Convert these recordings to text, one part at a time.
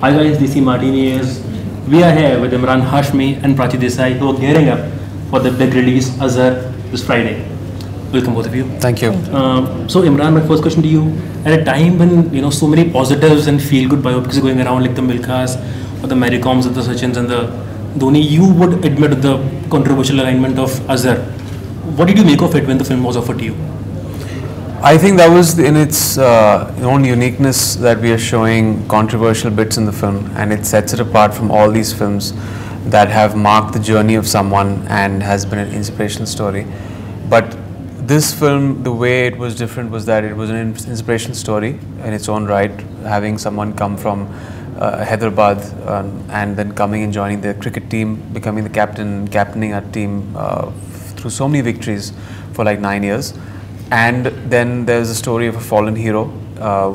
Hi guys, Desimartini is. We are here with Emraan Hashmi and Prachi Desai, who are gearing up for the big release Azhar this Friday. Welcome both of you. Thank you. So Imran, my first question to you: at a time when so many positives and feel-good biopics are going around, like the Milkhas or the Maricoms and the Sachins and the Dhoni, you would admit the controversial alignment of Azhar. What did you make of it when the film was offered to you? I think that was in its own uniqueness that we are showing controversial bits in the film, and it sets it apart from all these films that have marked the journey of someone and has been an inspirational story. But this film, the way it was different was that it was an inspirational story in its own right, having someone come from Hyderabad and then coming and joining the cricket team, becoming the captain, captaining our team through so many victories for like 9 years. And then there's a story of a fallen hero.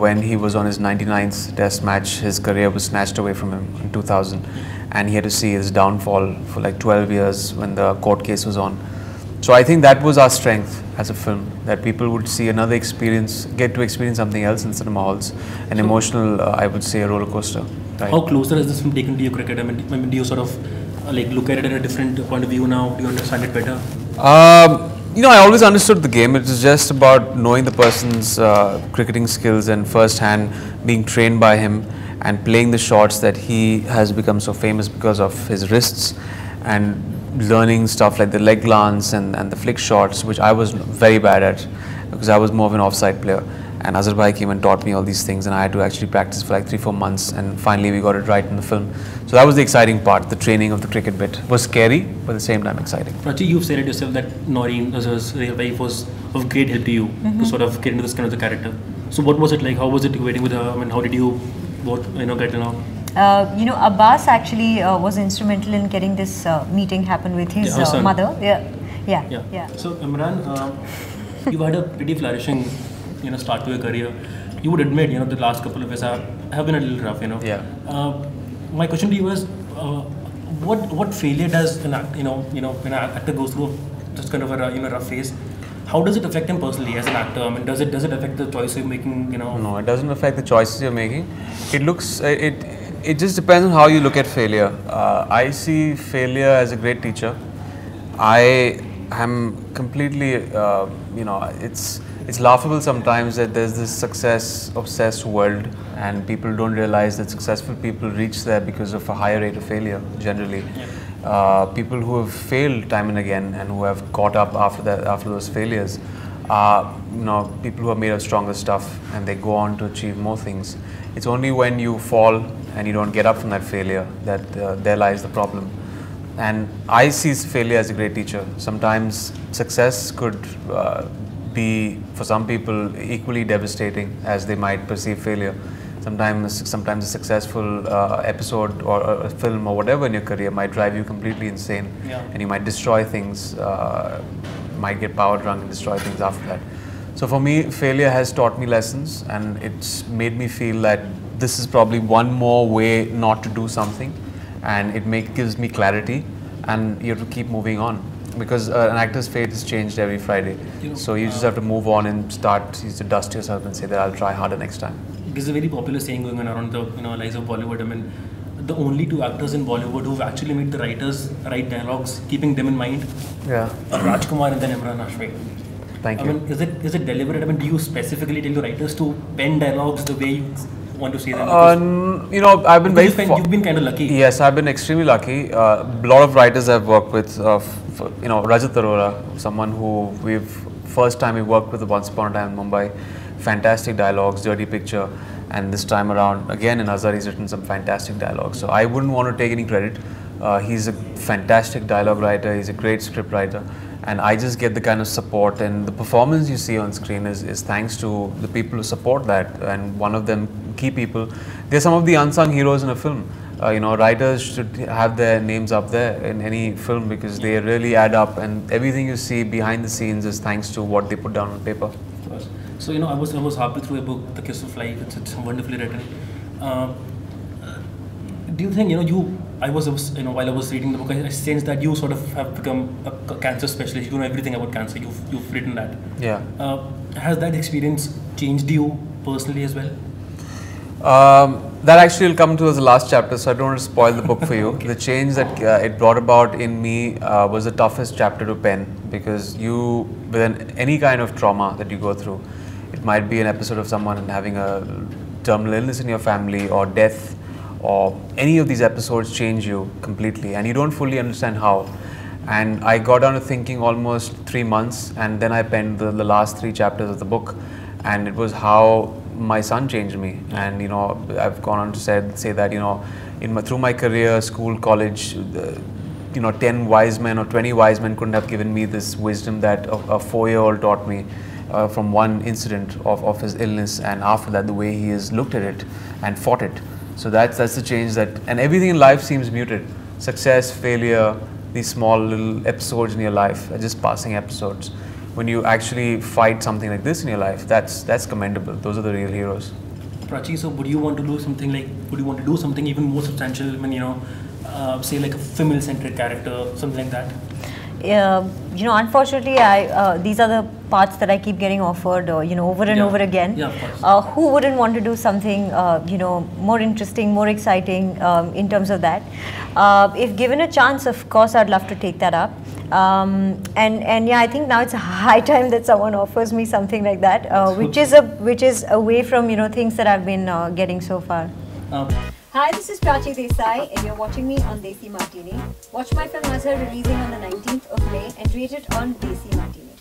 When he was on his 99th test match, his career was snatched away from him in 2000, and he had to see his downfall for like 12 years when the court case was on. So I think that was our strength as a film, that people would see another experience, get to experience something else in cinema halls, an emotional, I would say, a roller coaster. Right? How closer has this film taken to your cricket? I mean, do you sort of like look at it in a different point of view now? Do you understand it better? You know, I always understood the game. It was just about knowing the person's cricketing skills and first-hand being trained by him and playing the shots that he has become so famous because of his wrists, and learning stuff like the leg glance and the flick shots, which I was very bad at because I was more of an offside player. And Azhar bhai came and taught me all these things, and I had to actually practice for like 3-4 months, and finally we got it right in the film. So that was the exciting part. The training of the cricket bit was scary, but at the same time exciting. Prachi, you've said it yourself that Noreen, Azhar's real life, was of great help to you to sort of get into this kind of the character. So what was it like? How was it waiting with her? I mean, how did you both get along? Abbas actually was instrumental in getting this meeting happen with his mother. Yeah. So Imran, you had a pretty flourishing start to your career. You would admit, the last couple of years have been a little rough, Yeah. My question to you is, what failure does an when an actor goes through just kind of a rough phase? How does it affect him personally as an actor? I mean, does it affect the choice you're making? No, it doesn't affect the choices you're making. It just depends on how you look at failure. I see failure as a great teacher. I am completely, it's laughable sometimes that there's this success-obsessed world, and people don't realize that successful people reach there because of a higher rate of failure, generally. People who have failed time and again and who have caught up after those failures are people who are made of stronger stuff, and they go on to achieve more things. It's only when you fall and you don't get up from that failure that there lies the problem. And I see failure as a great teacher. Sometimes success could be, for some people, equally devastating as they might perceive failure. Sometimes a successful episode or a film or whatever in your career might drive you completely insane, and you might destroy things, might get power drunk and destroy things after that. So for me, failure has taught me lessons, and it's made me feel that this is probably one more way not to do something, and it gives me clarity, and you have to keep moving on. Because an actor's fate is changed every Friday. So you just have to move on and to dust yourself and say that I'll try harder next time. There's a very popular saying going on around the lives of Bollywood. I mean, the only two actors in Bollywood who've actually made the writers write dialogues, keeping them in mind, are Rajkumar and then Emraan Hashmi. Thank you. I mean, is it deliberate? I mean, do you specifically tell the writers to pen dialogues the way you want to say them? I've been you've been kind of lucky. Yes, I've been extremely lucky. A lot of writers I've worked with, Rajat Arora, someone who first time we worked with once upon a time in Mumbai. Fantastic dialogues, dirty picture, and this time around again in Azhar he's written some fantastic dialogues. So I wouldn't want to take any credit. He's a fantastic dialogue writer. He's a great script writer. And I just get the kind of support, and the performance you see on screen is thanks to the people who support that. And one of them, key people, they're some of the unsung heroes in a film. Writers should have their names up there in any film because they really add up, and everything you see behind the scenes is thanks to what they put down on paper. Of course. So I was halfway through a book, The Kiss of Life. It's wonderfully written. Do you think while I was reading the book, I sensed that you sort of have become a cancer specialist. You know everything about cancer. You've written that. Yeah. Has that experience changed you personally as well? That actually will come to as the last chapter, so I don't want to spoil the book for you. Okay. The change that it brought about in me was the toughest chapter to pen, because with any kind of trauma that you go through, it might be an episode of someone having a terminal illness in your family, or death, or any of these episodes change you completely, and you don't fully understand how. And I got down to thinking almost 3 months, and then I penned the last 3 chapters of the book, and it was how my son changed me. And I've gone on to say that through my career, school, college, 10 wise men or 20 wise men couldn't have given me this wisdom that a 4-year-old taught me from one incident of his illness, and after that the way he has looked at it and fought it. So that's the change and everything in life seems muted. Success, failure, these small little episodes in your life are just passing episodes. When you actually fight something like this in your life, that's commendable. Those are the real heroes. Prachi, so would you want to do something even more substantial when, say like a female-centric character, something like that? Unfortunately, these are the parts that I keep getting offered, over and over again. Yeah, of course. Who wouldn't want to do something, more interesting, more exciting in terms of that? If given a chance, of course, I'd love to take that up. And yeah, I think now it's a high time that someone offers me something like that, which is away from things that I've been getting so far. Hi, this is Prachi Desai, and you're watching me on Desimartini. Watch my film Azhar releasing on the 19th of May and rate it on Desimartini.